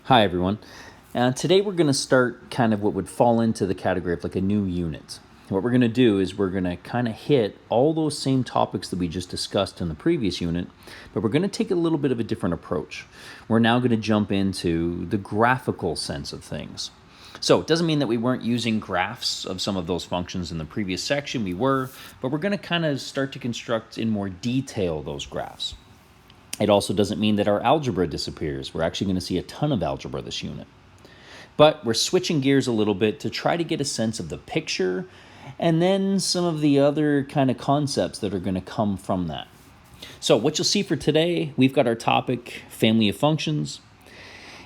Hi everyone. Today we're going to start kind of what would fall into the category of like a new unit. What we're going to do is we're going to kind of hit all those same topics that we just discussed in the previous unit, but we're going to take a little bit of a different approach. We're now going to jump into the graphical sense of things. So it doesn't mean that we weren't using graphs of some of those functions in the previous section. We were, but we're going to kind of start to construct in more detail those graphs. It also doesn't mean that our algebra disappears. We're actually going to see a ton of algebra this unit. But we're switching gears a little bit to try to get a sense of the picture and then some of the other kind of concepts that are going to come from that. So what you'll see for today, we've got our topic, family of functions.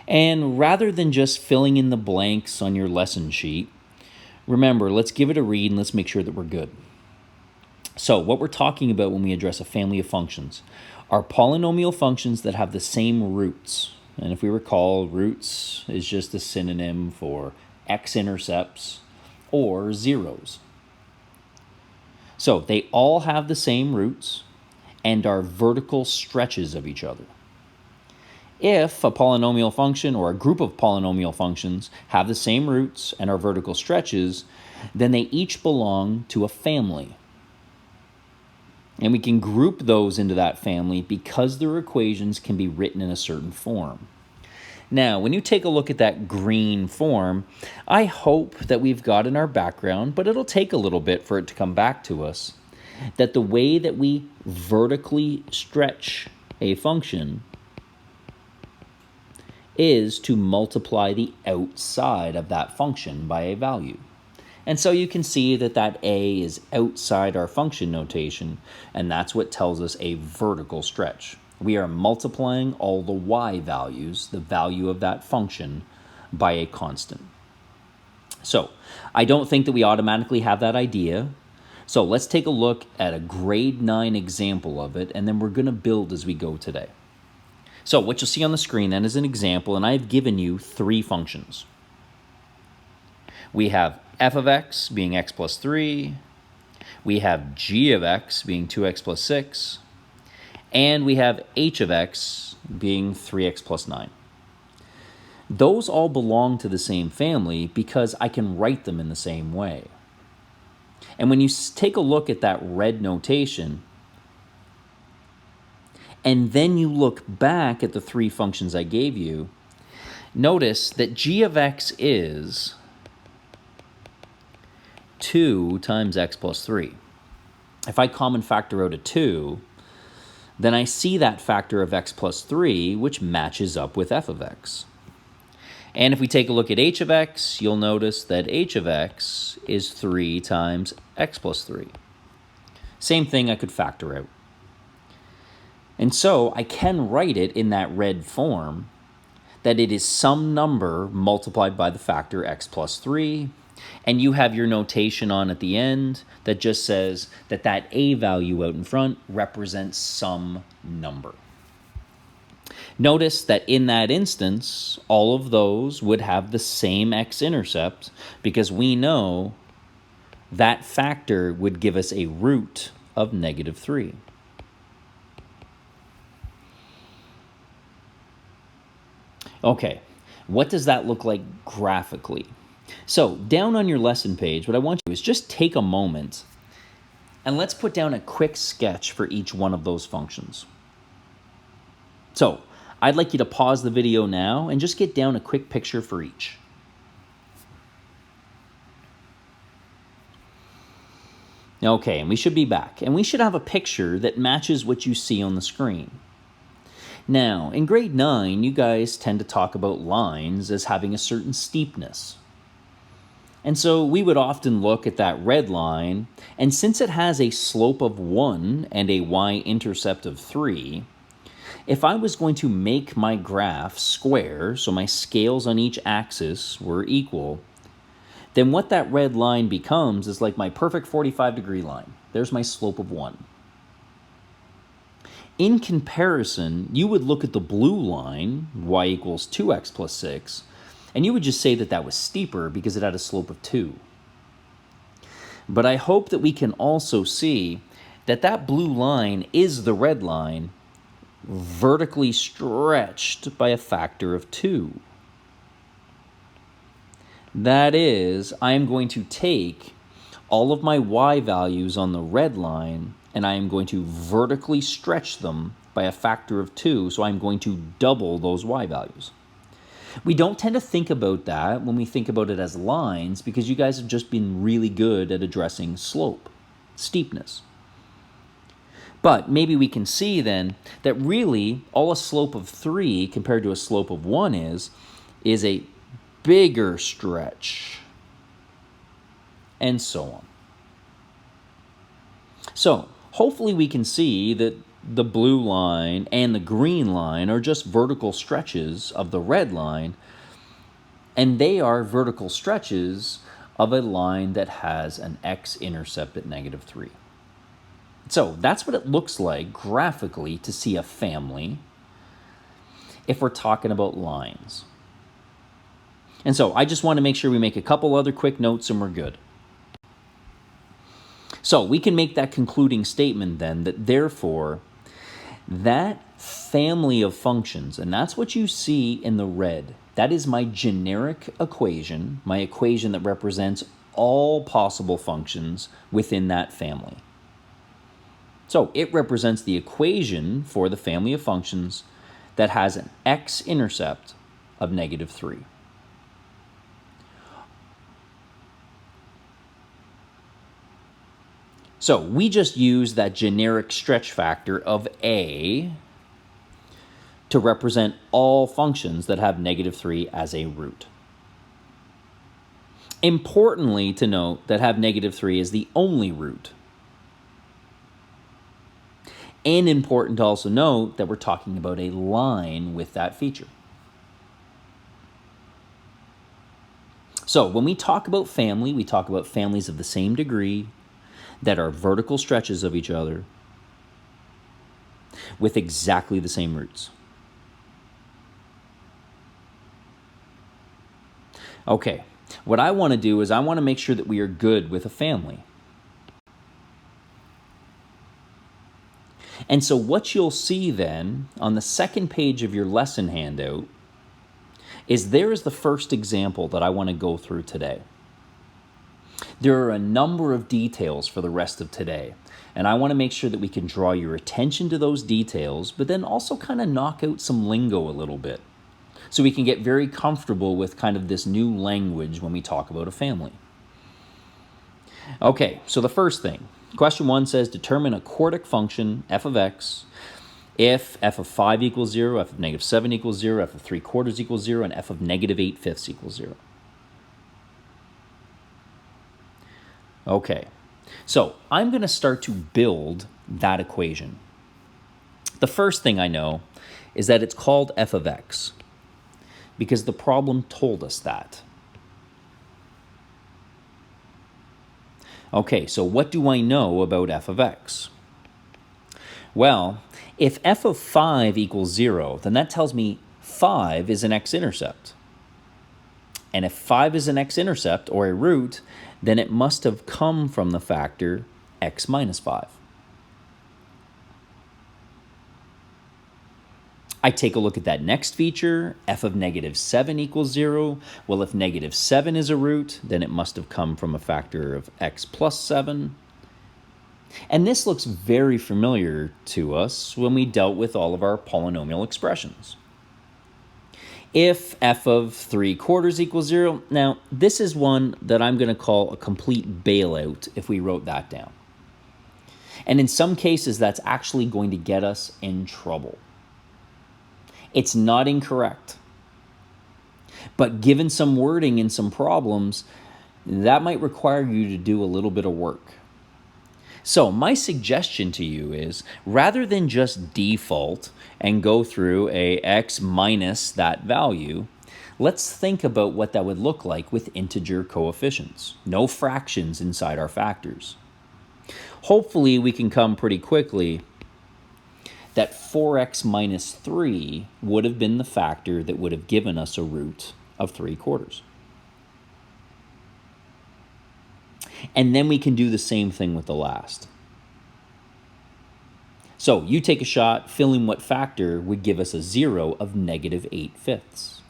And rather than just filling in the blanks on your lesson sheet, remember, let's give it a read and let's make sure that we're good. So what we're talking about when we address a family of functions are polynomial functions that have the same roots. And if we recall, roots is just a synonym for x-intercepts or zeros. So they all have the same roots and are vertical stretches of each other. If a polynomial function or a group of polynomial functions have the same roots and are vertical stretches, then they each belong to a family. And we can group those into that family because their equations can be written in a certain form. Now, when you take a look at that green form, I hope that we've got in our background, but it'll take a little bit for it to come back to us, that the way that we vertically stretch a function is to multiply the outside of that function by a value. And so you can see that that a is outside our function notation, and that's what tells us a vertical stretch. We are multiplying all the y values, the value of that function, by a constant. So I don't think that we automatically have that idea. So let's take a look at a grade 9 example of it, and then we're going to build as we go today. So what you'll see on the screen then is an example, and I've given you 3 functions. We have f of x being x plus 3, we have g of x being 2x plus 6, and we have h of x being 3x plus 9. Those all belong to the same family because I can write them in the same way. And when you take a look at that red notation, and then you look back at the 3 functions I gave you, notice that g of x is 2 times x plus 3. If I common factor out a 2, then I see that factor of x plus 3, which matches up with f of x. And if we take a look at h of x, you'll notice that h of x is 3 times x plus 3. Same thing I could factor out. And so I can write it in that red form, that it is some number multiplied by the factor x plus 3, and you have your notation on at the end that just says that that a value out in front represents some number. Notice that in that instance, all of those would have the same x-intercept because we know that factor would give us a root of negative 3. Okay, what does that look like graphically? So down on your lesson page, what I want you to do is just take a moment and let's put down a quick sketch for each one of those functions. So I'd like you to pause the video now and just get down a quick picture for each. Okay, and we should be back, and we should have a picture that matches what you see on the screen. Now, in grade 9, you guys tend to talk about lines as having a certain steepness. And so we would often look at that red line, and since it has a slope of 1 and a y-intercept of 3, if I was going to make my graph square, so my scales on each axis were equal, then what that red line becomes is like my perfect 45-degree line. There's my slope of 1. In comparison, you would look at the blue line, y equals 2x plus 6, and you would just say that that was steeper because it had a slope of 2. But I hope that we can also see that that blue line is the red line vertically stretched by a factor of 2. That is, I am going to take all of my y values on the red line and I am going to vertically stretch them by a factor of 2, so I'm going to double those y values. We don't tend to think about that when we think about it as lines because you guys have just been really good at addressing slope, steepness. But maybe we can see then that really all a slope of 3 compared to a slope of 1 is a bigger stretch, and so on. So hopefully we can see that the blue line and the green line are just vertical stretches of the red line, and they are vertical stretches of a line that has an x-intercept at -3. So that's what it looks like graphically to see a family if we're talking about lines. And so I just want to make sure we make a couple other quick notes and we're good. So we can make that concluding statement then that therefore that family of functions, and that's what you see in the red, that is my generic equation, my equation that represents all possible functions within that family. So it represents the equation for the family of functions that has an x-intercept of -3. So we just use that generic stretch factor of a to represent all functions that have -3 as a root. Importantly to note that have -3 is the only root. And important to also note that we're talking about a line with that feature. So when we talk about family, we talk about families of the same degree that are vertical stretches of each other with exactly the same roots. Okay, what I want to do is I want to make sure that we are good with a family. And so what you'll see then on the second page of your lesson handout is there is the first example that I want to go through today. There are a number of details for the rest of today, and I want to make sure that we can draw your attention to those details, but then also kind of knock out some lingo a little bit, so we can get very comfortable with kind of this new language when we talk about a family. Okay, so the first thing, question 1 says determine a quartic function f of x if f of 5 equals 0, f of -7 equals 0, f of 3/4 equals 0, and f of -8/5 equals 0. Okay, so I'm going to start to build that equation. The first thing I know is that it's called f of x because the problem told us that. Okay, so what do I know about f of x? Well, if f of 5 equals 0, then that tells me 5 is an x-intercept. And if 5 is an x-intercept or a root, then it must have come from the factor x minus 5. I take a look at that next feature, f of -7 equals 0. Well, if -7 is a root, then it must have come from a factor of x plus 7. And this looks very familiar to us when we dealt with all of our polynomial expressions. If f of 3/4 equals 0, now this is one that I'm going to call a complete bailout if we wrote that down. And in some cases, that's actually going to get us in trouble. It's not incorrect. But given some wording and some problems, that might require you to do a little bit of work. So my suggestion to you is, rather than just default and go through a x minus that value, let's think about what that would look like with integer coefficients. No fractions inside our factors. Hopefully we can come pretty quickly that 4x minus 3 would have been the factor that would have given us a root of 3/4. And then we can do the same thing with the last. So you take a shot, fill in what factor would give us a 0 of -8/5.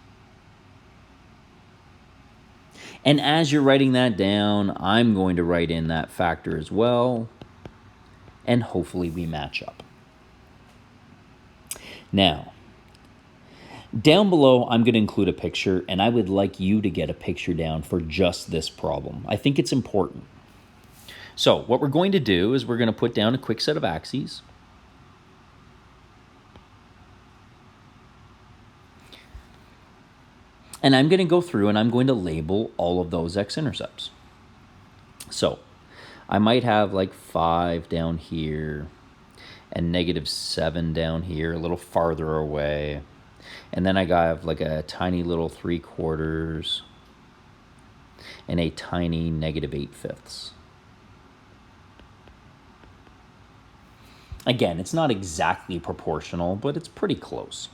And as you're writing that down, I'm going to write in that factor as well, and hopefully we match up. Now, down below, I'm going to include a picture, and I would like you to get a picture down for just this problem. I think it's important. So what we're going to do is we're going to put down a quick set of axes. And I'm going to go through and I'm going to label all of those x-intercepts. So I might have like 5 down here and -7 down here, a little farther away. And then I got like a tiny little 3/4 and a tiny -8/5. Again, it's not exactly proportional, but it's pretty close.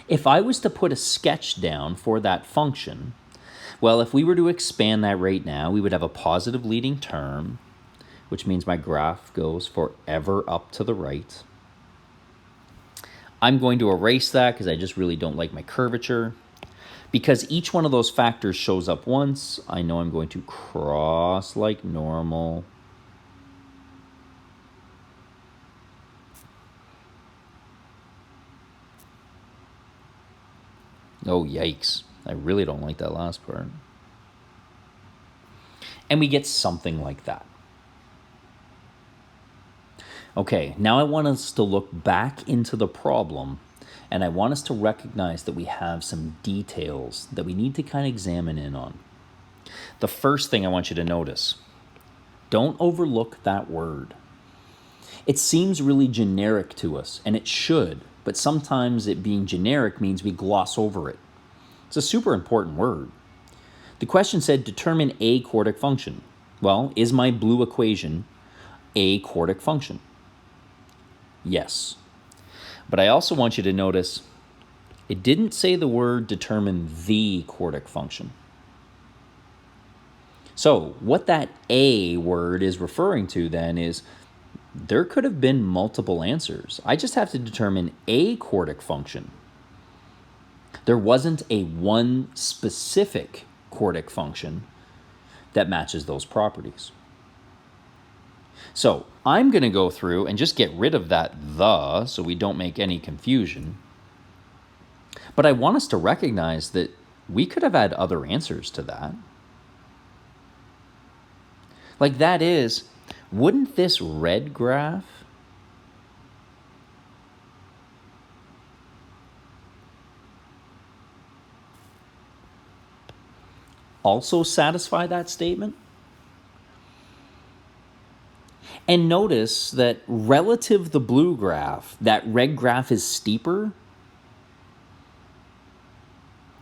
If I was to put a sketch down for that function, well, if we were to expand that right now, we would have a positive leading term, which means my graph goes forever up to the right. I'm going to erase that because I just really don't like my curvature. Because each one of those factors shows up once, I know I'm going to cross like normal. Oh, yikes. I really don't like that last part. And we get something like that. Okay, now I want us to look back into the problem, and I want us to recognize that we have some details that we need to kind of examine in on. The first thing I want you to notice, don't overlook that word. It seems really generic to us, and it should, but sometimes it being generic means we gloss over it. It's a super important word. The question said, determine a quartic function. Well, is my blue equation a quartic function? Yes. But I also want you to notice it didn't say the word determine the quartic function. So what that A word is referring to then is there could have been multiple answers. I just have to determine a quartic function. There wasn't a one specific quartic function that matches those properties. So I'm going to go through and just get rid of that the so we don't make any confusion. But I want us to recognize that we could have had other answers to that. Like that is, wouldn't this red graph also satisfy that statement? And notice that relative to the blue graph, that red graph is steeper.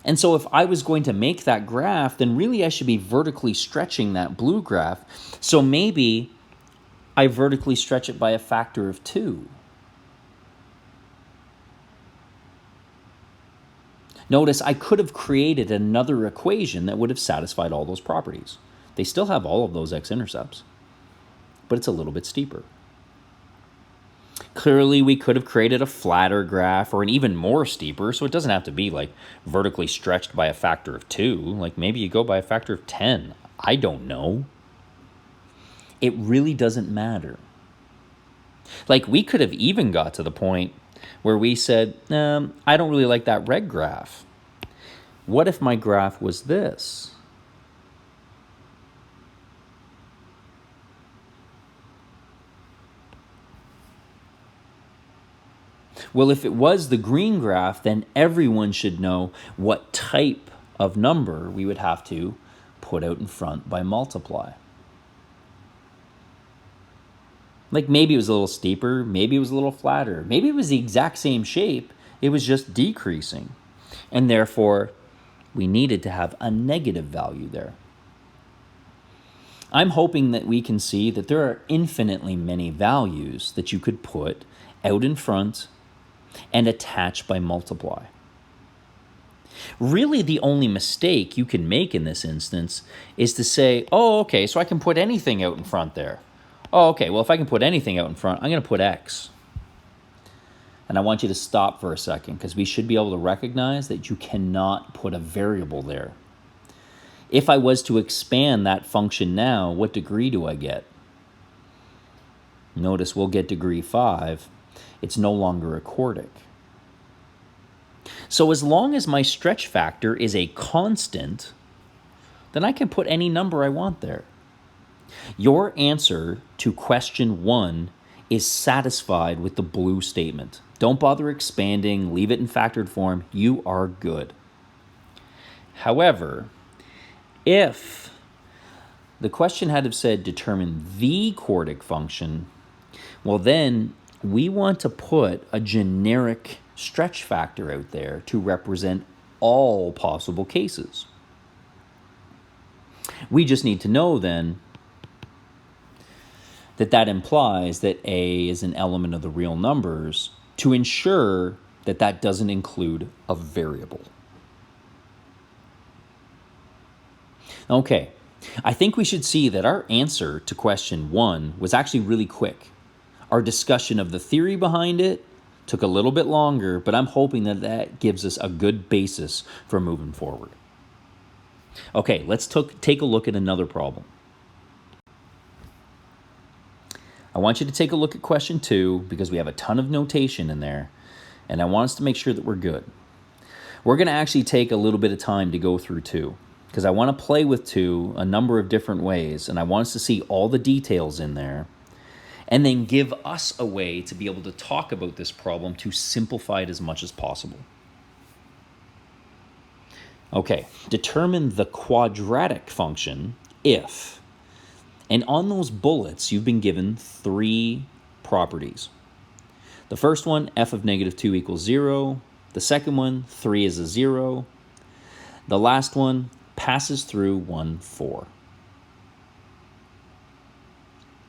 And so if I was going to make that graph, then really I should be vertically stretching that blue graph. So maybe I vertically stretch it by a factor of 2. Notice I could have created another equation that would have satisfied all those properties. They still have all of those x-intercepts, but it's a little bit steeper. Clearly, we could have created a flatter graph or an even more steeper, so it doesn't have to be like vertically stretched by a factor of 2. Like maybe you go by a factor of 10. I don't know. It really doesn't matter. Like we could have even got to the point where we said, I don't really like that red graph. What if my graph was this? Well, if it was the green graph, then everyone should know what type of number we would have to put out in front by multiply. Like maybe it was a little steeper, maybe it was a little flatter, maybe it was the exact same shape, it was just decreasing. And therefore, we needed to have a negative value there. I'm hoping that we can see that there are infinitely many values that you could put out in front and attach by multiply. Really, the only mistake you can make in this instance is to say, oh, okay, so I can put anything out in front there. Oh, okay, well, if I can put anything out in front, I'm going to put x. And I want you to stop for a second because we should be able to recognize that you cannot put a variable there. If I was to expand that function now, what degree do I get? Notice we'll get degree 5. It's no longer a quartic. So as long as my stretch factor is a constant, then I can put any number I want there. Your answer to question 1 is satisfied with the blue statement. Don't bother expanding, leave it in factored form. You are good. However, if the question had have said determine the quartic function, well then we want to put a generic stretch factor out there to represent all possible cases. We just need to know then that implies that A is an element of the real numbers to ensure that that doesn't include a variable. Okay, I think we should see that our answer to question 1 was actually really quick. Our discussion of the theory behind it took a little bit longer, but I'm hoping that that gives us a good basis for moving forward. Okay, let's take a look at another problem. I want you to take a look at question 2 because we have a ton of notation in there, and I want us to make sure that we're good. We're going to actually take a little bit of time to go through 2 because I want to play with 2 a number of different ways, and I want us to see all the details in there and then give us a way to be able to talk about this problem to simplify it as much as possible. Okay, determine the quadratic function if, and on those bullets you've been given 3 properties. The first one, f of negative 2 equals 0. The second one, 3 is a 0. The last one, passes through 1, 4.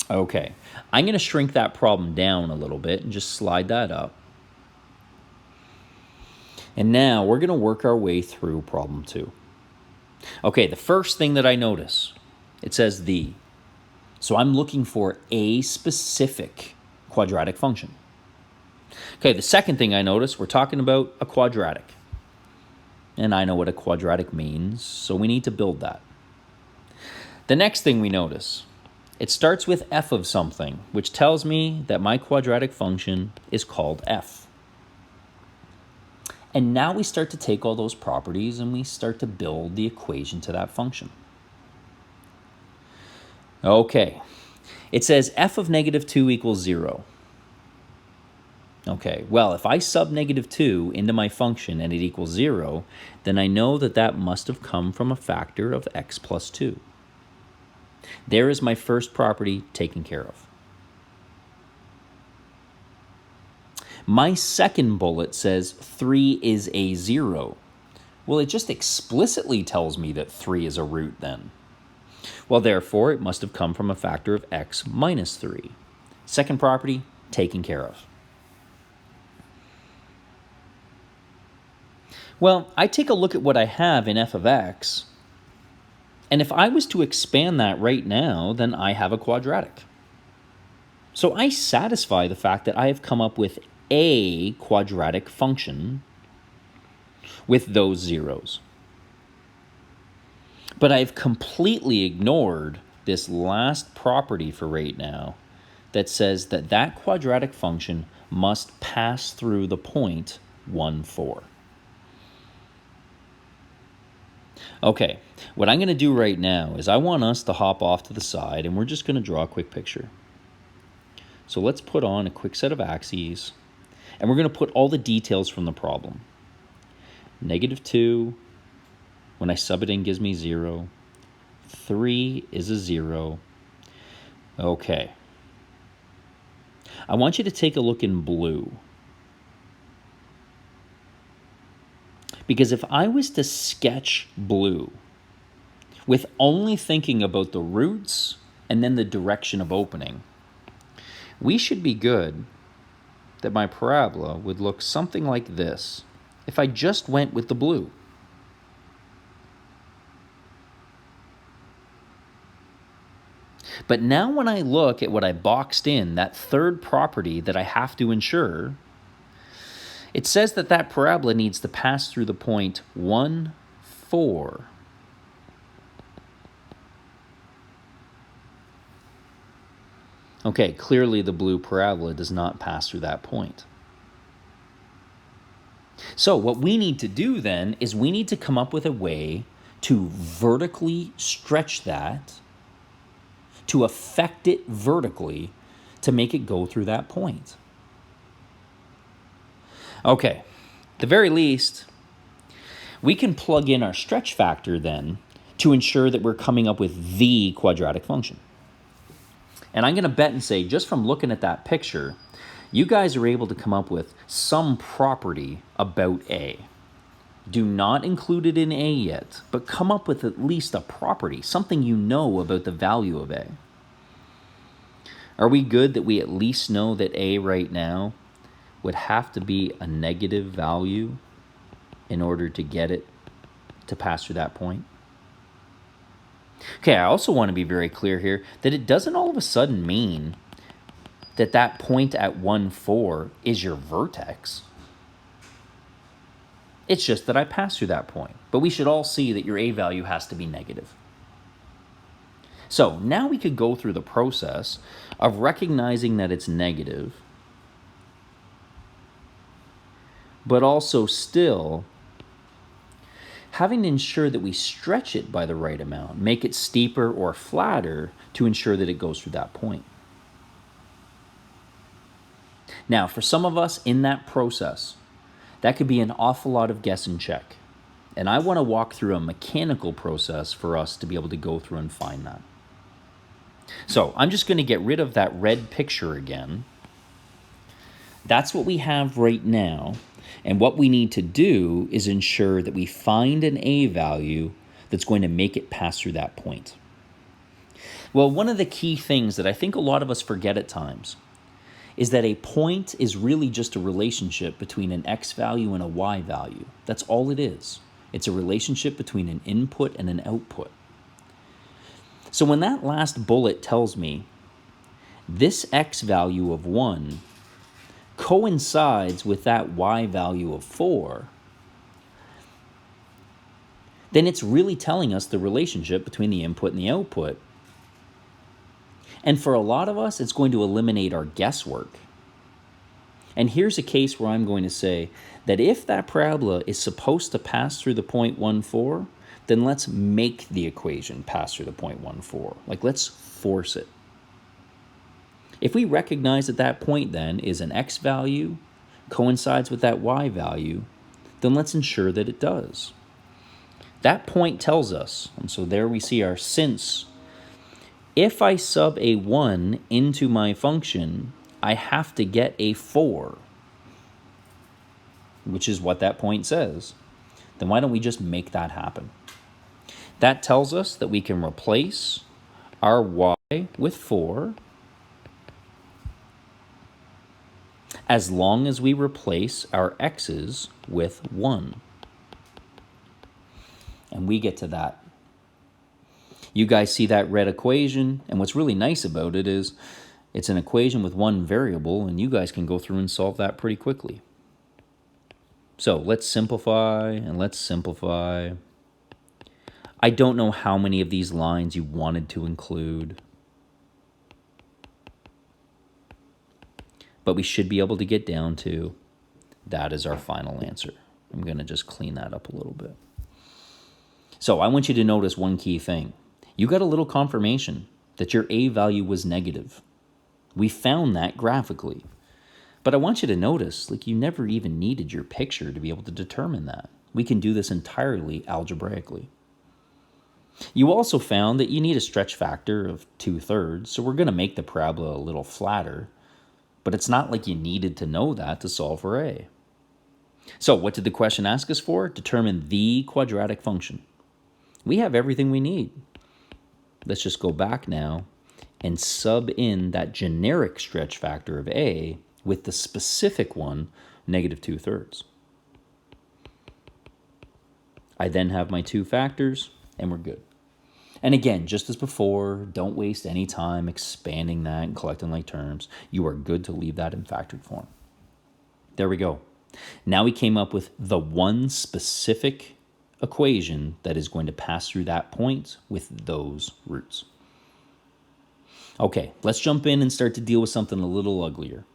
Okay, I'm going to shrink that problem down a little bit and just slide that up. And now we're going to work our way through problem 2. Okay, the first thing that I notice, it says the. So I'm looking for a specific quadratic function. Okay, the second thing I notice, we're talking about a quadratic. And I know what a quadratic means, so we need to build that. The next thing we notice, it starts with f of something, which tells me that my quadratic function is called f. And now we start to take all those properties and we start to build the equation to that function. Okay, it says f of negative 2 equals 0. Okay, well, if I sub negative 2 into my function and it equals 0, then I know that that must have come from a factor of x plus 2. There is my first property taken care of. My second bullet says 3 is a 0. Well, it just explicitly tells me that 3 is a root then. Well, therefore, it must have come from a factor of x minus 3. Second property, taken care of. Well, I take a look at what I have in f of x, and if I was to expand that right now, then I have a quadratic. So I satisfy the fact that I have come up with a quadratic function with those zeros. But I've completely ignored this last property for right now that says that that quadratic function must pass through the point 1, 4. Okay, what I'm going to do right now is I want us to hop off to the side and we're just going to draw a quick picture. So let's put on a quick set of axes and we're going to put all the details from the problem. Negative 2, when I sub it in, gives me 0. 3 is a 0. Okay. I want you to take a look in blue. Because if I was to sketch blue with only thinking about the roots and then the direction of opening, we should be good that my parabola would look something like this if I just went with the blue. But now when I look at what I boxed in, that third property that I have to ensure, It says that that parabola needs to pass through the point 1, 4. Okay, clearly the blue parabola does not pass through that point. So what we need to do then is we need to come up with a way to vertically stretch that, to affect it vertically, to make it go through that point. Okay, at the very least, we can plug in our stretch factor then to ensure that we're coming up with the quadratic function. And I'm going to bet and say, just from looking at that picture, you guys are able to come up with some property about A. Do not include it in A yet, but come up with at least a property, something you know about the value of A. Are we good that we at least know that A right now would have to be a negative value in order to get it to pass through that point? Okay, I also want to be very clear here that it doesn't all of a sudden mean that that point at 1, 4 is your vertex. It's just that I pass through that point. But we should all see that your A value has to be negative. So now we could go through the process of recognizing that it's negative, but also still having to ensure that we stretch it by the right amount, make it steeper or flatter to ensure that it goes through that point. Now, for some of us in that process, that could be an awful lot of guess and check. And I want to walk through a mechanical process for us to be able to go through and find that. So I'm just going to get rid of that red picture again. That's what we have right now. And what we need to do is ensure that we find an A value that's going to make it pass through that point. Well, one of the key things that I think a lot of us forget at times is that a point is really just a relationship between an X value and a Y value. That's all it is. It's a relationship between an input and an output. So when that last bullet tells me this X value of 1 coincides with that Y value of 4, then it's really telling us the relationship between the input and the output. And for a lot of us, it's going to eliminate our guesswork. And here's a case where I'm going to say that if that parabola is supposed to pass through the point 1, 4, then let's make the equation pass through the point 1, 4. Like, let's force it. If we recognize that that point then is an X value, coincides with that Y value, then let's ensure that it does. That point tells us, and so there we see our since. If I sub a 1 into my function, I have to get a 4, which is what that point says. Then why don't we just make that happen? That tells us that we can replace our Y with 4 as long as we replace our X's with 1. And we get to that. You guys see that red equation, and what's really nice about it is it's an equation with one variable, and you guys can go through and solve that pretty quickly. So let's simplify and let's simplify. I don't know how many of these lines you wanted to include, but we should be able to get down to that is our final answer. I'm going to just clean that up a little bit. So I want you to notice one key thing. You got a little confirmation that your A value was negative. We found that graphically. But I want you to notice, like, you never even needed your picture to be able to determine that. We can do this entirely algebraically. You also found that you need a stretch factor of 2/3, so we're going to make the parabola a little flatter, but it's not like you needed to know that to solve for A. So what did the question ask us for? Determine the quadratic function. We have everything we need. Let's just go back now and sub in that generic stretch factor of A with the specific one, negative 2/3. I then have my two factors, and we're good. And again, just as before, don't waste any time expanding that and collecting like terms. You are good to leave that in factored form. There we go. Now we came up with the one specific equation that is going to pass through that point with those roots. Okay, let's jump in and start to deal with something a little uglier.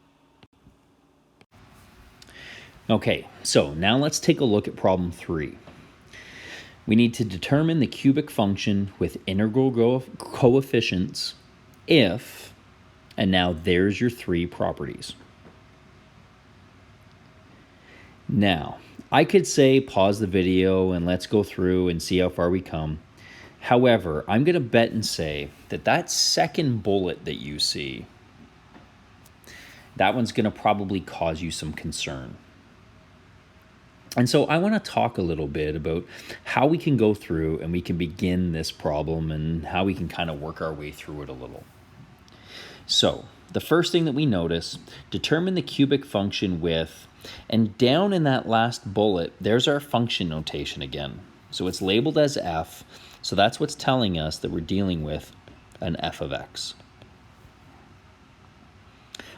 Okay, so now let's take a look at problem 3. We need to determine the cubic function with integral coefficients if, and now there's your 3 properties. Now, I could say pause the video and let's go through and see how far we come. However, I'm going to bet and say that that second bullet that you see, that one's going to probably cause you some concern. And so I want to talk a little bit about how we can go through and we can begin this problem and how we can kind of work our way through it a little. So the first thing that we notice, determine the cubic function with, and down in that last bullet, there's our function notation again. So it's labeled as f, so that's what's telling us that we're dealing with an f of x.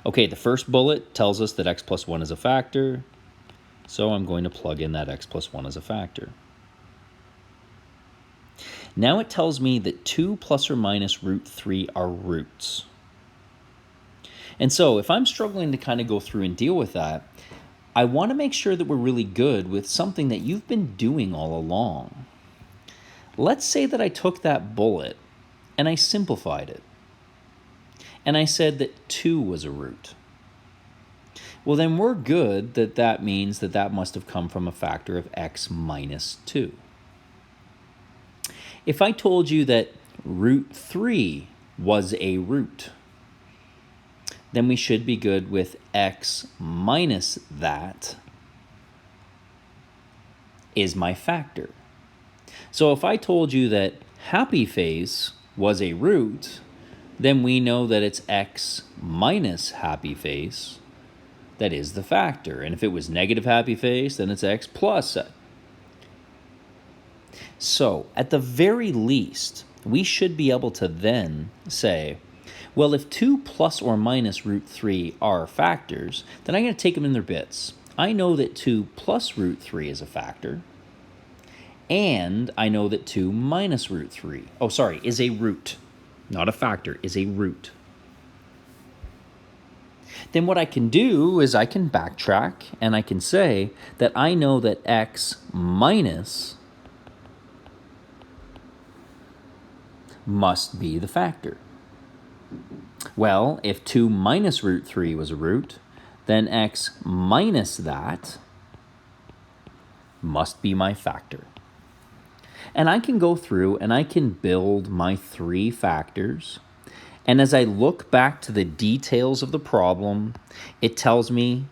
Okay, the first bullet tells us that x plus 1 is a factor, so I'm going to plug in that x plus 1 as a factor. Now it tells me that 2 plus or minus root 3 are roots. And so if I'm struggling to kind of go through and deal with that, I want to make sure that we're really good with something that you've been doing all along. Let's say that I took that bullet and I simplified it. And I said that 2 was a root. Well, then we're good that that means that that must have come from a factor of x minus 2. If I told you that root 3 was a root, then we should be good with x minus that is my factor. So if I told you that happy face was a root, then we know that it's x minus happy face that is the factor. And if it was negative happy face, then it's x plus. So at the very least, we should be able to then say, well, if 2 plus or minus root 3 are factors, then I'm going to take them in their bits. I know that 2 plus root 3 is a factor, and I know that 2 minus root 3, is a root, not a factor, is a root. Then what I can do is I can backtrack, and I can say that I know that x minus must be the factor. Well, if 2 minus root 3 was a root, then x minus that must be my factor. And I can go through and I can build my 3 factors. And as I look back to the details of the problem, it tells me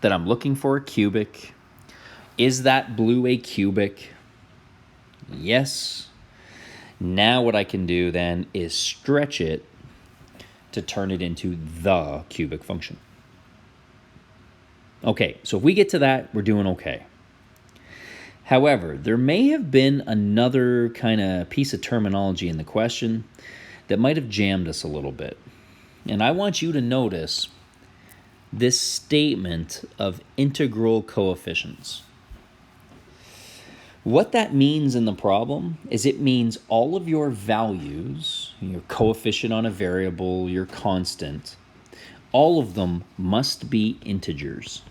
that I'm looking for a cubic. Is that blue a cubic? Yes. Now what I can do then is stretch it to turn it into the cubic function. Okay, so if we get to that, we're doing okay. However, there may have been another kind of piece of terminology in the question that might have jammed us a little bit. And I want you to notice this statement of integral coefficients. What that means in the problem is it means all of your values, your coefficient on a variable, your constant, all of them must be integers.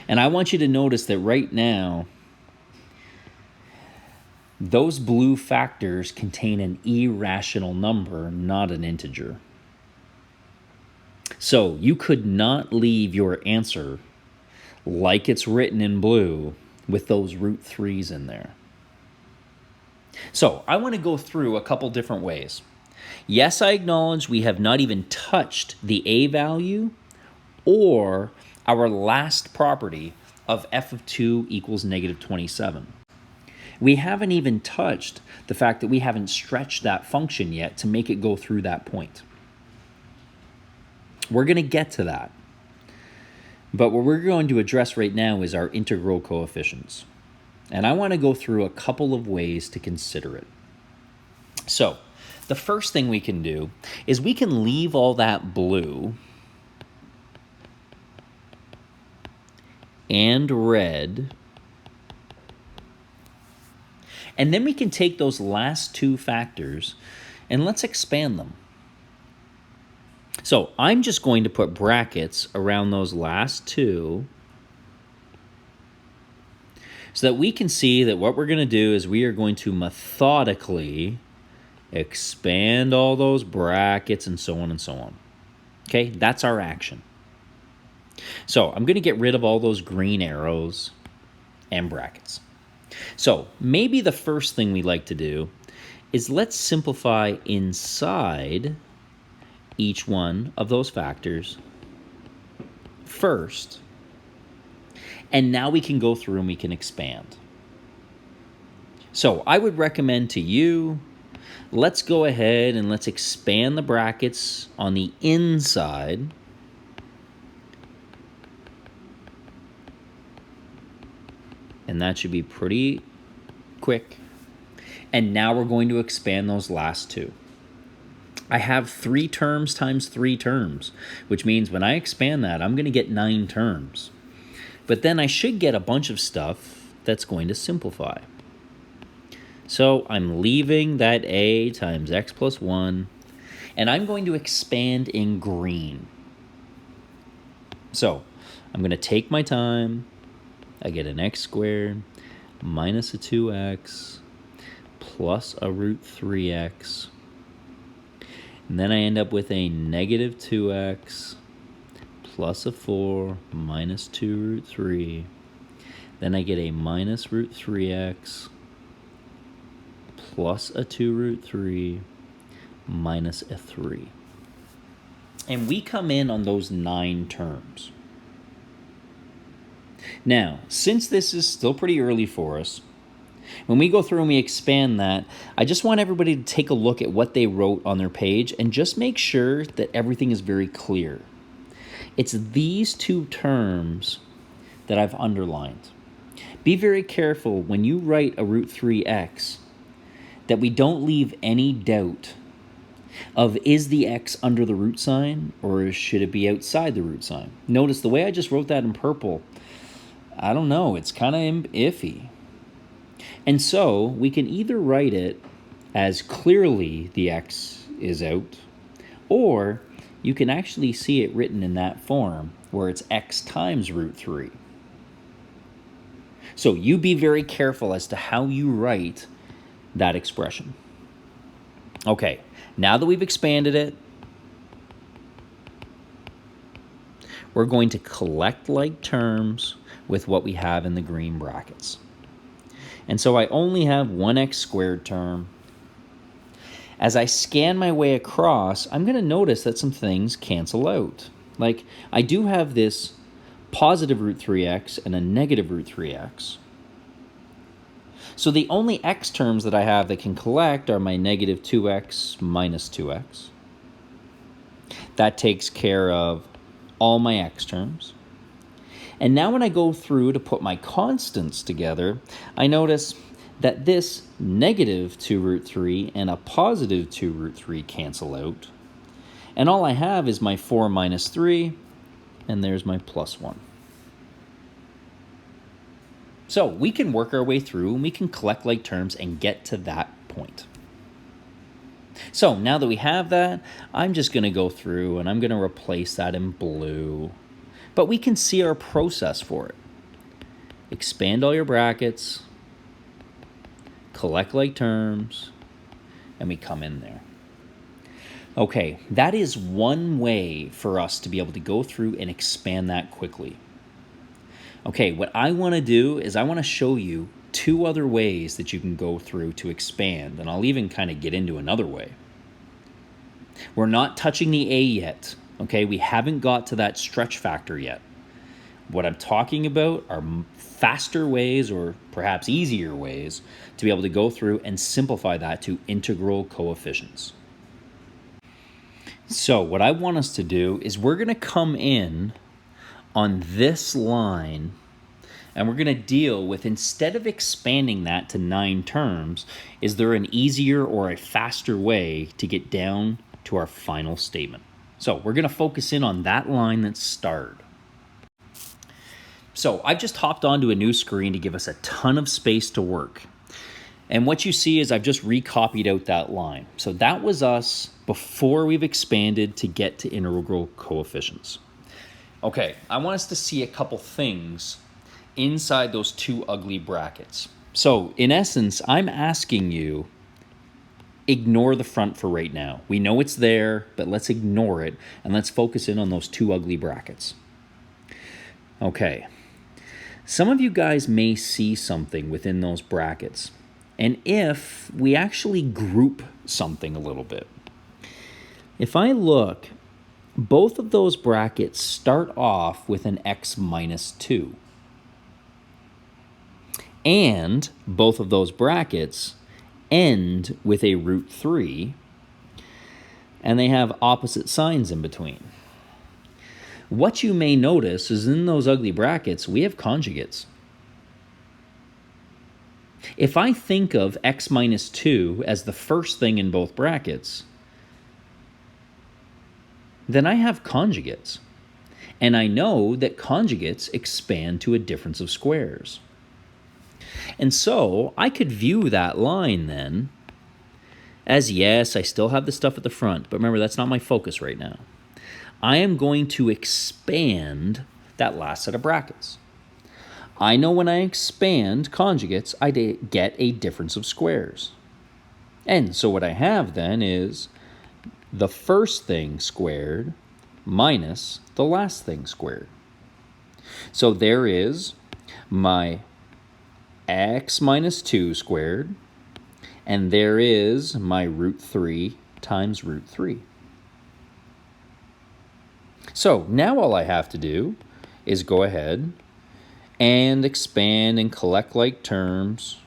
And I want you to notice that right now, those blue factors contain an irrational number, not an integer. So you could not leave your answer like it's written in blue with those root 3's in there. So I want to go through a couple different ways. Yes, I acknowledge we have not even touched the a value or our last property of f of 2 equals negative 27. We haven't even touched the fact that we haven't stretched that function yet to make it go through that point. We're going to get to that. But what we're going to address right now is our integral coefficients. And I want to go through a couple of ways to consider it. So, the first thing we can do is we can leave all that blue and red. And then we can take those last two factors and let's expand them. So I'm just going to put brackets around those last two so that we can see that what we're going to do is we are going to methodically expand all those brackets and so on and so on. Okay, that's our action. So I'm going to get rid of all those green arrows and brackets. So maybe the first thing we like to do is let's simplify inside each one of those factors first. And now we can go through and we can expand. So I would recommend to you, let's go ahead and let's expand the brackets on the inside. And that should be pretty quick. And now we're going to expand those last two. I have 3 terms times 3 terms, which means when I expand that, I'm going to get 9 terms. But then I should get a bunch of stuff that's going to simplify. So I'm leaving that a times x plus 1, and I'm going to expand in green. So I'm going to take my time. I get an x squared minus a 2x plus a root 3x. And then I end up with a negative 2x plus a 4 minus 2 root 3. Then I get a minus root 3x plus a 2 root 3 minus a 3. And we come in on those 9 terms. Now, since this is still pretty early for us, when we go through and we expand that, I just want everybody to take a look at what they wrote on their page and just make sure that everything is very clear. It's these 2 terms that I've underlined. Be very careful when you write a root 3x that we don't leave any doubt of is the x under the root sign or should it be outside the root sign. Notice the way I just wrote that in purple, I don't know, it's kind of iffy. And so we can either write it as clearly the x is out, or you can actually see it written in that form where it's x times root 3. So you be very careful as to how you write that expression. Okay, now that we've expanded it, we're going to collect like terms with what we have in the green brackets. And so I only have one x squared term. As I scan my way across, I'm going to notice that some things cancel out. Like, I do have this positive root 3x and a negative root 3x. So the only x terms that I have that can collect are my negative 2x minus 2x. That takes care of all my x terms. And now when I go through to put my constants together, I notice that this negative 2 root 3 and a positive 2 root 3 cancel out. And all I have is my 4 minus 3, and there's my plus 1. So we can work our way through, and we can collect like terms and get to that point. So now that we have that, I'm just going to go through, and I'm going to replace that in blue. But we can see our process for it. Expand all your brackets, collect like terms, and we come in there. Okay, that is one way for us to be able to go through and expand that quickly. Okay, what I want to do is I want to show you 2 other ways that you can go through to expand, and I'll even kind of get into another way. We're not touching the a yet, okay? We haven't got to that stretch factor yet. What I'm talking about are faster ways, or perhaps easier ways, to be able to go through and simplify that to integral coefficients. So what I want us to do is we're going to come in on this line, and we're going to deal with, instead of expanding that to 9 terms, is there an easier or a faster way to get down to our final statement? So we're going to focus in on that line that's starred. So I've just hopped onto a new screen to give us a ton of space to work. And what you see is I've just recopied out that line. So that was us before we've expanded to get to integral coefficients. Okay, I want us to see a couple things inside those two ugly brackets. So in essence, I'm asking you, ignore the front for right now. We know it's there, but let's ignore it and let's focus in on those two ugly brackets. Okay, some of you guys may see something within those brackets. And if we actually group something a little bit, if I look, both of those brackets start off with an x minus 2. And both of those brackets end with a root 3, and they have opposite signs in between. What you may notice is in those ugly brackets, we have conjugates. If I think of x minus 2 as the first thing in both brackets, then I have conjugates. And I know that conjugates expand to a difference of squares. And so I could view that line then as, yes, I still have the stuff at the front, but remember, that's not my focus right now. I am going to expand that last set of brackets. I know when I expand conjugates, I get a difference of squares. And so what I have then is the first thing squared minus the last thing squared. So there is my x minus 2 squared, and there is my root 3 times root 3. So now all I have to do is go ahead and expand and collect like terms.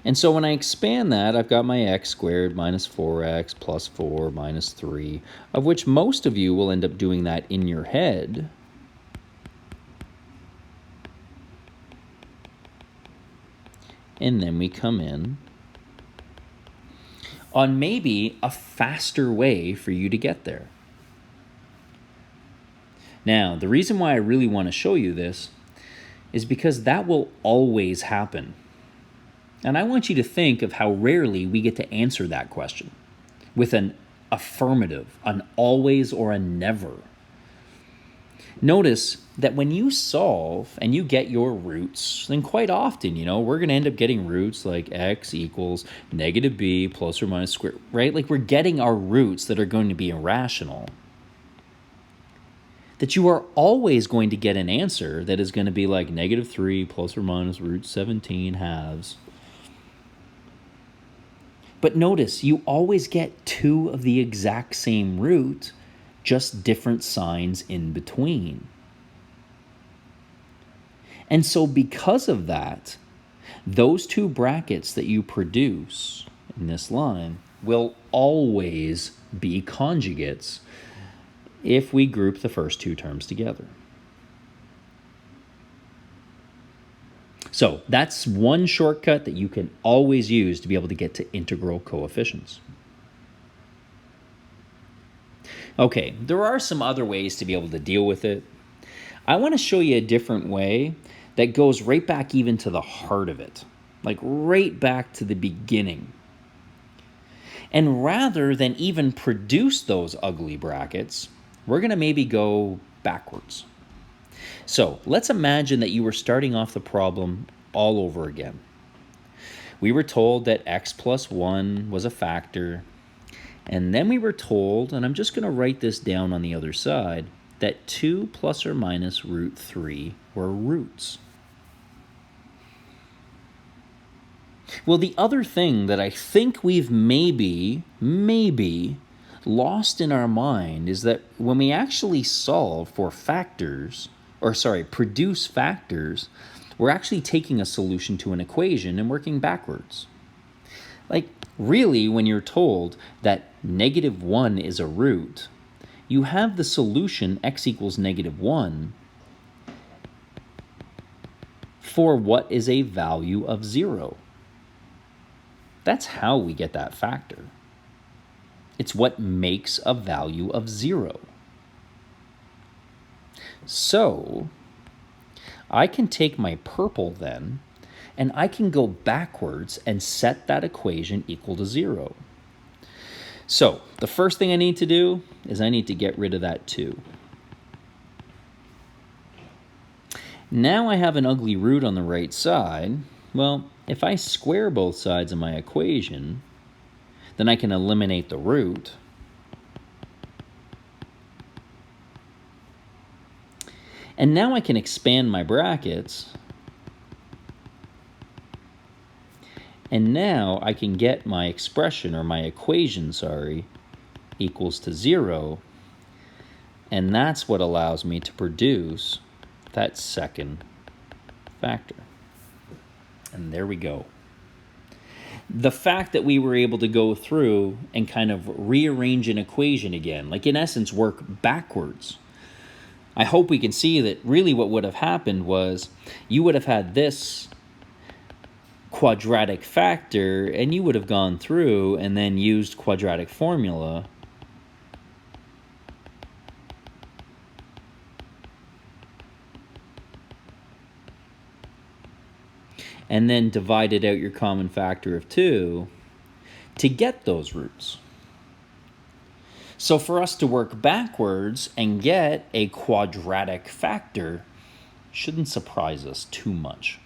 And so when I expand that, I've got my x squared minus 4x plus 4 minus 3, of which most of you will end up doing that in your head. And then we come in on maybe a faster way for you to get there. Now, the reason why I really want to show you this is because that will always happen. And I want you to think of how rarely we get to answer that question with an affirmative, an always or a never. Notice that when you solve and you get your roots, then quite often, we're going to end up getting roots like x equals negative b plus or minus square, right? Like we're getting our roots that are going to be irrational. That you are always going to get an answer that is going to be like negative 3 plus or minus root 17 halves. But notice, you always get two of the exact same root, just different signs in between. And so because of that, those two brackets that you produce in this line will always be conjugates if we group the first two terms together. So that's one shortcut that you can always use to be able to get to integral coefficients. Okay, there are some other ways to be able to deal with it. I want to show you a different way that goes right back even to the heart of it, like right back to the beginning. And rather than even produce those ugly brackets, we're going to maybe go backwards. So let's imagine that you were starting off the problem all over again. We were told that x plus 1 was a factor, and then we were told, and I'm just going to write this down on the other side, that 2 plus or minus root 3 were roots. Well, the other thing that I think we've maybe lost in our mind is that when we actually solve for produce factors, we're actually taking a solution to an equation and working backwards. Like, really, when you're told that negative 1 is a root, you have the solution x equals negative 1 for what is a value of 0. That's how we get that factor. It's what makes a value of 0. So I can take my purple then, and I can go backwards and set that equation equal to 0. So the first thing I need to do is I need to get rid of that 2. Now I have an ugly root on the right side. Well, if I square both sides of my equation, then I can eliminate the root. And now I can expand my brackets. And now I can get my expression, or my equation, equals to 0. And that's what allows me to produce that second factor. And there we go. The fact that we were able to go through and kind of rearrange an equation again, like in essence work backwards, I hope we can see that really what would have happened was you would have had this quadratic factor and you would have gone through and then used quadratic formula and then divided out your common factor of 2 to get those roots. So for us to work backwards and get a quadratic factor shouldn't surprise us too much.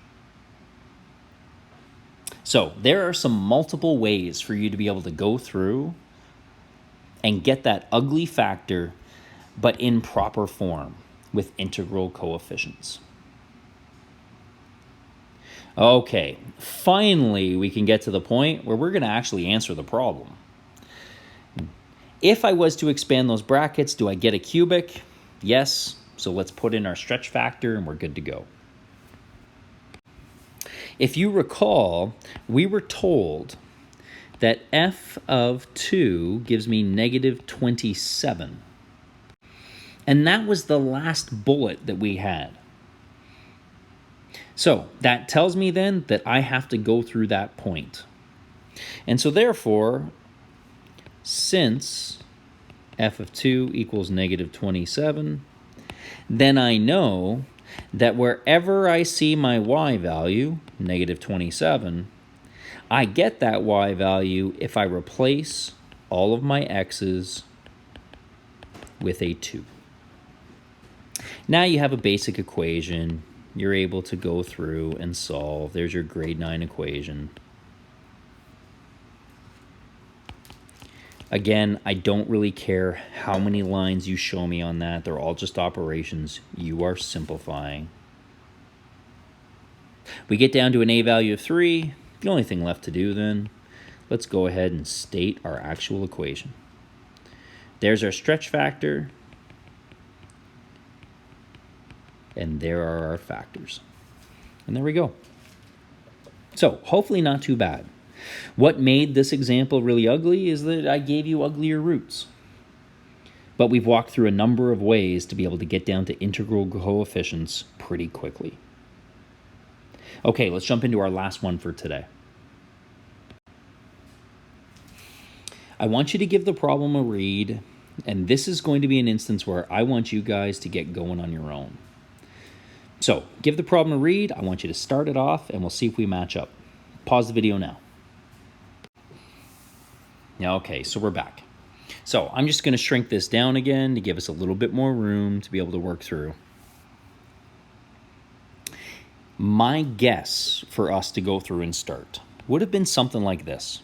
So there are some multiple ways for you to be able to go through and get that ugly factor, but in proper form with integral coefficients. Okay, finally we can get to the point where we're going to actually answer the problem. If I was to expand those brackets, do I get a cubic? Yes, so let's put in our stretch factor and we're good to go. If you recall, we were told that f of 2 gives me negative 27. And that was the last bullet that we had. So that tells me then that I have to go through that point. And so therefore, since f of 2 equals negative 27, then I know that wherever I see my y value, negative 27, I get that y value if I replace all of my x's with a 2. Now you have a basic equation. You're able to go through and solve. There's your grade 9 equation. Again, I don't really care how many lines you show me on that. They're all just operations. You are simplifying. We get down to an a value of 3. The only thing left to do then, let's go ahead and state our actual equation. There's our stretch factor. And there are our factors. And there we go. So hopefully not too bad. What made this example really ugly is that I gave you uglier roots. But we've walked through a number of ways to be able to get down to integral coefficients pretty quickly. Okay, let's jump into our last one for today. I want you to give the problem a read, and this is going to be an instance where I want you guys to get going on your own. So, give the problem a read. I want you to start it off, and we'll see if we match up. Pause the video now. Okay, so we're back. So, I'm just going to shrink this down again to give us a little bit more room to be able to work through. My guess for us to go through and start would have been something like this.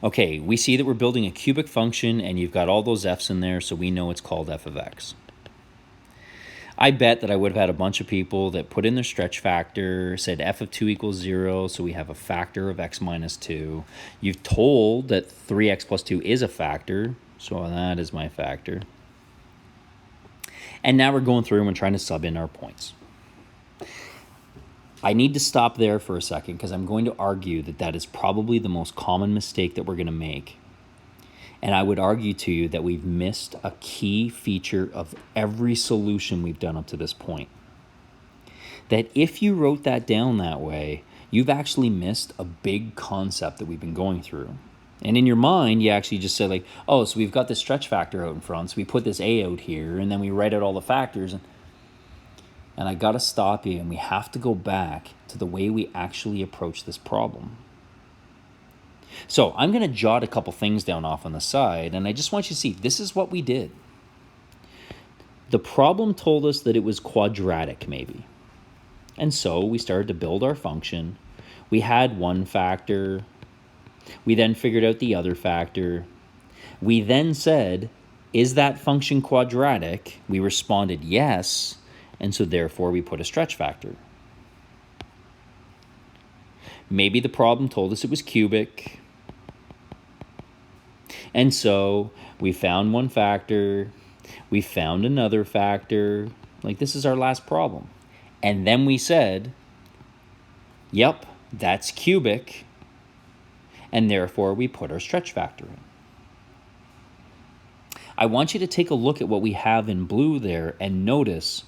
Okay, we see that we're building a cubic function, and you've got all those f's in there, so we know it's called f of x. I bet that I would have had a bunch of people that put in their stretch factor, said f of 2 equals 0, so we have a factor of x minus 2. You've told that 3x plus 2 is a factor, so that is my factor. And now we're going through and we're trying to sub in our points. I need to stop there for a second because I'm going to argue that that is probably the most common mistake that we're going to make. And I would argue to you that we've missed a key feature of every solution we've done up to this point. That if you wrote that down that way, you've actually missed a big concept that we've been going through. And in your mind, you actually just said like, oh, so we've got this stretch factor out in front, so we put this a out here, and then we write out all the factors. And I got to stop you, and we have to go back to the way we actually approach this problem. So I'm going to jot a couple things down off on the side, and I just want you to see this is what we did. The problem told us that it was quadratic, maybe. And so we started to build our function. We had one factor. We then figured out the other factor. We then said, is that function quadratic? We responded yes, and so therefore we put a stretch factor. Maybe the problem told us it was cubic. And so we found one factor. We found another factor. Like, this is our last problem. And then we said, yep, that's cubic. And therefore we put our stretch factor in. I want you to take a look at what we have in blue there and notice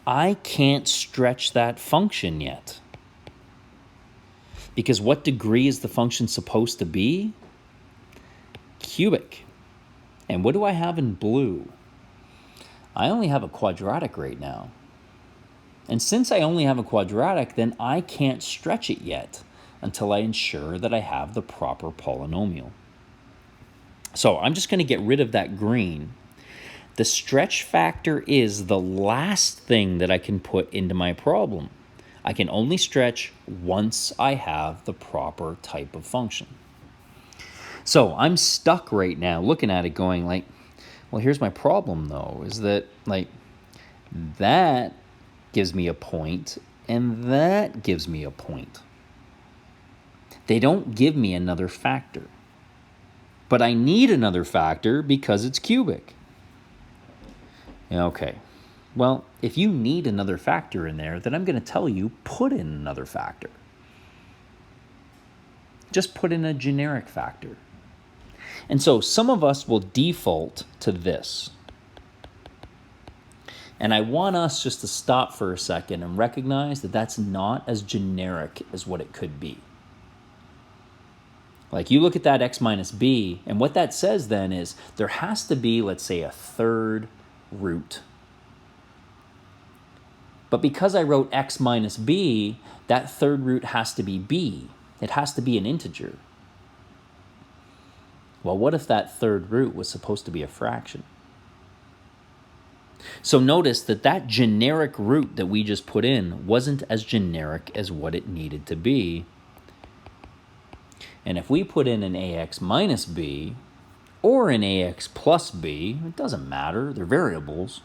I can't stretch that function yet. Because what degree is the function supposed to be? Cubic. And what do I have in blue? I only have a quadratic right now. And since I only have a quadratic, then I can't stretch it yet until I ensure that I have the proper polynomial. So I'm just going to get rid of that green. The stretch factor is the last thing that I can put into my problem. I can only stretch once I have the proper type of function. So I'm stuck right now looking at it going like, well, here's my problem though, is that like that gives me a point and that gives me a point. They don't give me another factor. But I need another factor because it's cubic. Okay, well, if you need another factor in there, then I'm going to tell you, put in another factor. Just put in a generic factor. And so some of us will default to this. And I want us just to stop for a second and recognize that that's not as generic as what it could be. Like, you look at that x minus b, and what that says then is there has to be, let's say, a third root. But because I wrote x minus b, that third root has to be b. It has to be an integer. Well, what if that third root was supposed to be a fraction? So notice that that generic root that we just put in wasn't as generic as what it needed to be. And if we put in an ax minus b or an ax plus b, it doesn't matter, they're variables.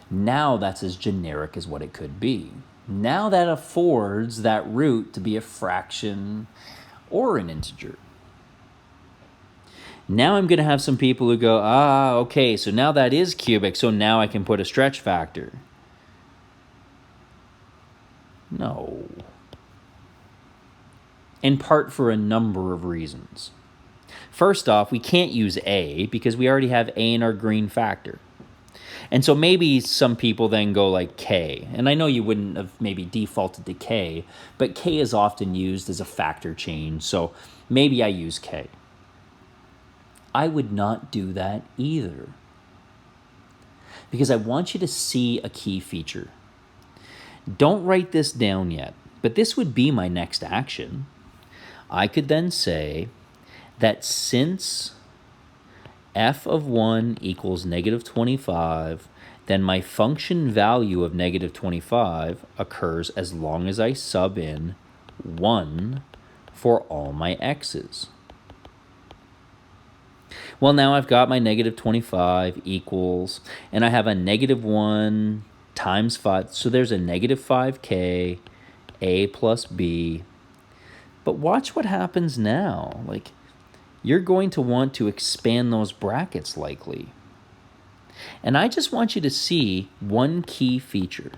Now that's as generic as what it could be. Now that affords that root to be a fraction or an integer. Now I'm going to have some people who go, okay, so now that is cubic, so now I can put a stretch factor. No. In part for a number of reasons. First off, we can't use a because we already have a in our green factor. And so maybe some people then go like k. And I know you wouldn't have maybe defaulted to k, but k is often used as a factor change, so maybe I use k. I would not do that either. Because I want you to see a key feature. Don't write this down yet, but this would be my next action. I could then say that since f of 1 equals negative 25, then my function value of negative 25 occurs as long as I sub in 1 for all my x's. Well, now I've got my negative 25 equals, and I have a negative 1 times 5, so there's a negative 5k, a plus b. But watch what happens now. Like, you're going to want to expand those brackets likely. And I just want you to see one key feature.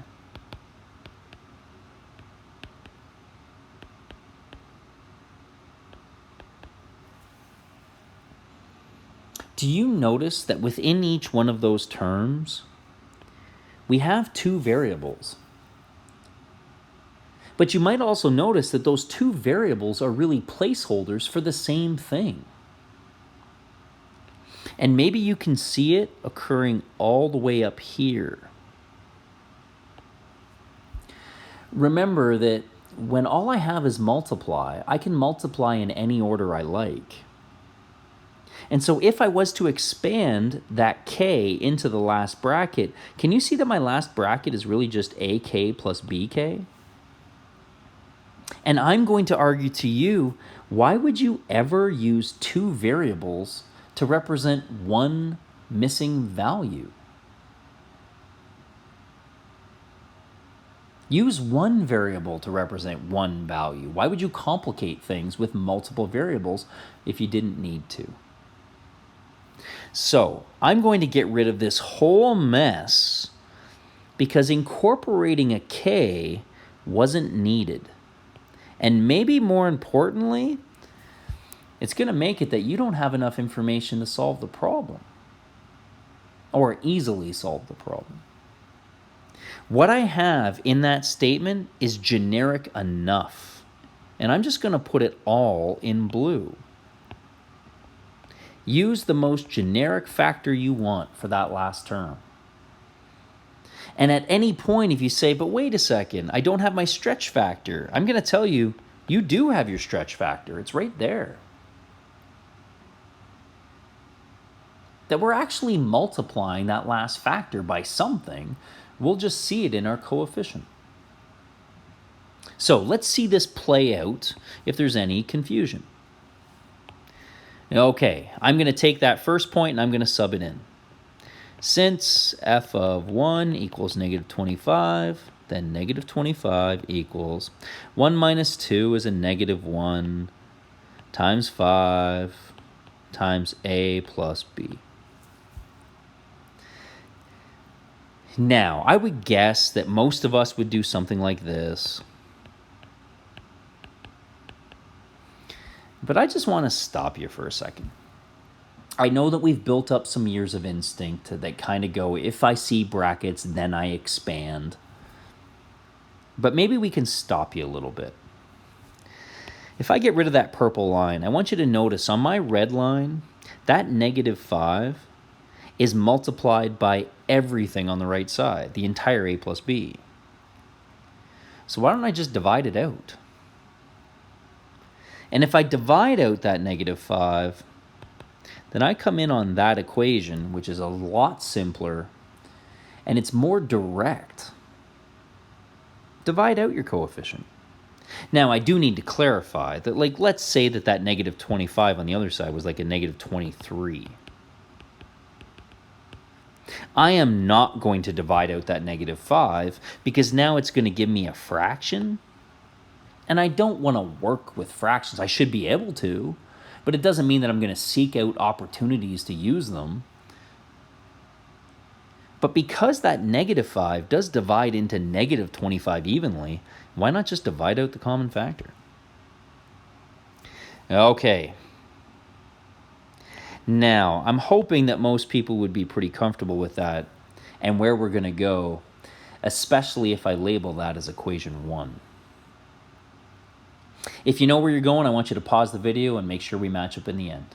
Do you notice that within each one of those terms, we have two variables? But you might also notice that those two variables are really placeholders for the same thing. And maybe you can see it occurring all the way up here. Remember that when all I have is multiply, I can multiply in any order I like. And so if I was to expand that k into the last bracket, can you see that my last bracket is really just ak plus bk? And I'm going to argue to you, why would you ever use two variables to represent one missing value? Use one variable to represent one value. Why would you complicate things with multiple variables if you didn't need to? So I'm going to get rid of this whole mess because incorporating a k wasn't needed. And maybe more importantly, it's going to make it that you don't have enough information to solve the problem or easily solve the problem. What I have in that statement is generic enough, and I'm just going to put it all in blue. Use the most generic factor you want for that last term. And at any point, if you say, but wait a second, I don't have my stretch factor, I'm going to tell you, you do have your stretch factor. It's right there. That we're actually multiplying that last factor by something. We'll just see it in our coefficient. So let's see this play out if there's any confusion. Okay, I'm going to take that first point and I'm going to sub it in. Since f of 1 equals negative 25, then negative 25 equals 1 minus 2 is a negative 1 times 5 times a plus b. Now, I would guess that most of us would do something like this. But I just want to stop you for a second. I know that we've built up some years of instinct that kind of go, if I see brackets, then I expand. But maybe we can stop you a little bit. If I get rid of that purple line, I want you to notice on my red line, that negative 5 is multiplied by everything on the right side, the entire a plus b. So why don't I just divide it out? And if I divide out that negative 5, then I come in on that equation, which is a lot simpler, and it's more direct. Divide out your coefficient. Now, I do need to clarify that, like, let's say that that negative 25 on the other side was like a negative 23. I am not going to divide out that negative 5 because now it's going to give me a fraction. And I don't want to work with fractions. I should be able to, but it doesn't mean that I'm going to seek out opportunities to use them. But because that negative 5 does divide into negative 25 evenly, why not just divide out the common factor? Okay. Now, I'm hoping that most people would be pretty comfortable with that and where we're going to go, especially if I label that as equation 1. If you know where you're going, I want you to pause the video and make sure we match up in the end.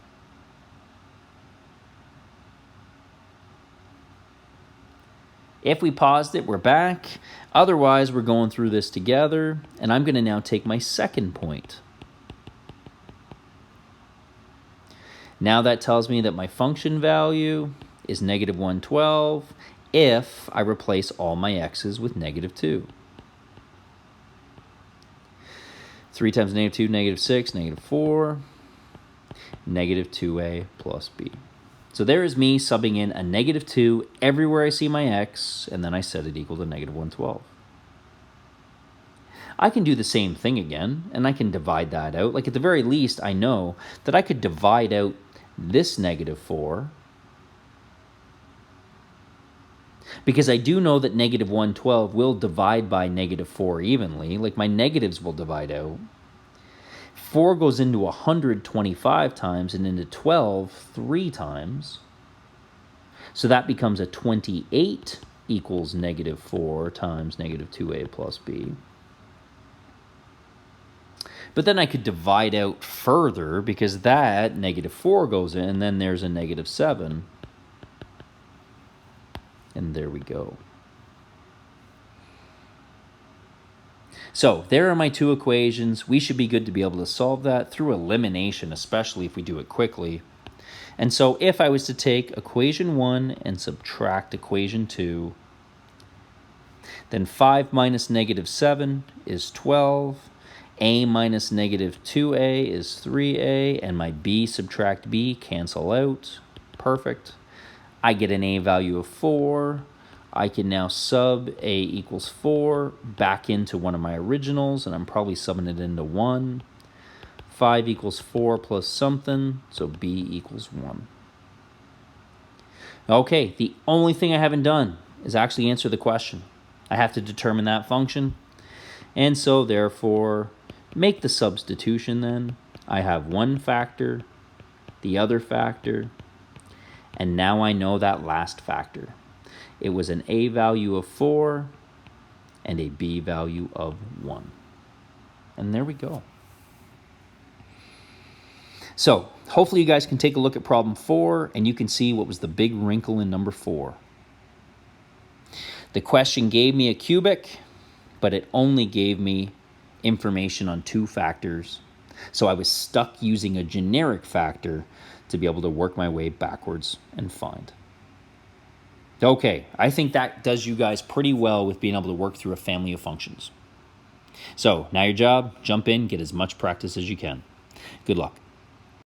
If we paused it, we're back. Otherwise, we're going through this together, and I'm going to now take my second point. Now that tells me that my function value is negative 112 if I replace all my x's with negative 2. 3 times negative 2, negative 6, negative 4, negative 2a plus b. So there is me subbing in a negative 2 everywhere I see my x, and then I set it equal to negative 112. I can do the same thing again, and I can divide that out. Like at the very least, I know that I could divide out this negative 4, because I do know that negative 112 will divide by negative 4 evenly. Like my negatives will divide out. 4 goes into 125 times and into 12 3 times. So that becomes a 28 equals negative 4 times negative 2a plus b. But then I could divide out further because that negative 4 goes in, and then there's a negative 7. And there we go. So there are my two equations. We should be good to be able to solve that through elimination, especially if we do it quickly. And so if I was to take equation 1 and subtract equation 2, then 5 minus negative 7 is 12. A minus negative 2a is 3a, and my b subtract b cancel out. Perfect. I get an a value of 4. I can now sub a equals 4 back into one of my originals, and I'm probably subbing it into 1. 5 equals 4 plus something, so b equals 1. Okay, the only thing I haven't done is actually answer the question. I have to determine that function, and so therefore make the substitution then. I have one factor, the other factor, and now I know that last factor. It was an a value of 4 and a b value of 1. And there we go. So hopefully you guys can take a look at problem 4 and you can see what was the big wrinkle in number 4. The question gave me a cubic, but it only gave me information on 2 factors. So I was stuck using a generic factor to be able to work my way backwards and find. Okay, I think that does you guys pretty well with being able to work through a family of functions. So now your job, jump in, get as much practice as you can. Good luck.